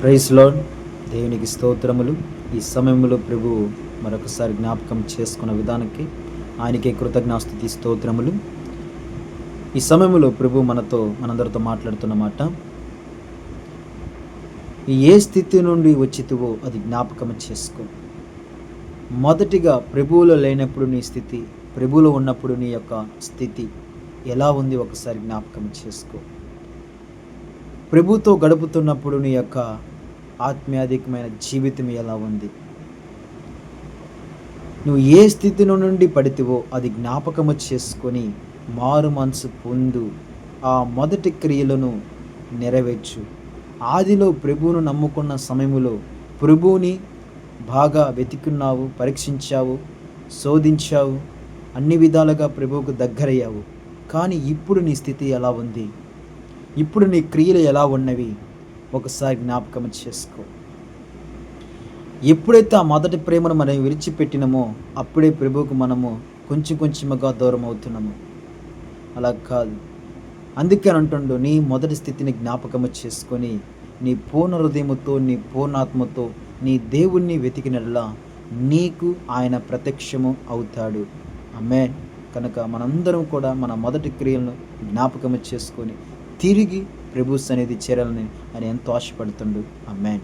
Praise lord. దేవునికి స్తోత్రములు. ఈ సమయంలో ప్రభువు మరొకసారి జ్ఞాపకం చేసుకున్న విధానానికి ఆయనకే కృతజ్ఞాస్తుతి స్తోత్రములు. ఈ సమయంలో ప్రభు మనందరితో మాట్లాడుతున్న మాట, ఏ స్థితి నుండి వచ్చితివో అది జ్ఞాపకం చేసుకో. మొదటిగా ప్రభువులో లేనప్పుడు నీ స్థితి, ప్రభువులో ఉన్నప్పుడు నీ యొక్క స్థితి ఎలా ఉంది ఒకసారి జ్ఞాపకం చేసుకో. ప్రభుతో గడుపుతున్నప్పుడు నీ యొక్క ఆత్మీయాధికమైన జీవితం ఎలా ఉంది? నువ్వు ఏ స్థితి నుండి పడితివో అది జ్ఞాపకము చేసుకొని మారు మనసు పొందు, ఆ మొదటి క్రియలను నెరవేర్చు. ఆదిలో ప్రభువును నమ్ముకున్న సమయంలో ప్రభువుని బాగా వెతుకున్నావు, పరీక్షించావు, శోధించావు, అన్ని విధాలుగా ప్రభువుకు దగ్గరయ్యావు. కానీ ఇప్పుడు నీ స్థితి ఎలా ఉంది? ఇప్పుడు నీ క్రియలు ఎలా ఉన్నవి? ఒకసారి జ్ఞాపకం చేసుకో. ఎప్పుడైతే ఆ మొదటి ప్రేమను మనం విడిచిపెట్టినామో అప్పుడే ప్రభువుకు మనము కొంచెం కొంచెముగా దూరం అవుతున్నాము. అలా కాదు. అందుకే అంటుండు, నీ మొదటి స్థితిని జ్ఞాపకము చేసుకొని నీ పూర్ణ హృదయముతో, నీ పూర్ణాత్మతో నీ దేవుణ్ణి వెతికినట్లా నీకు ఆయన ప్రత్యక్షము అవుతాడు. ఆమేన్. కనుక మనందరం కూడా మన మొదటి క్రియలను జ్ఞాపకము చేసుకొని తిరిగి ప్రభు సన్నిధి చేరాలని ఆయన ఎంతో ఆశపడుతుండు. ఆమేన్.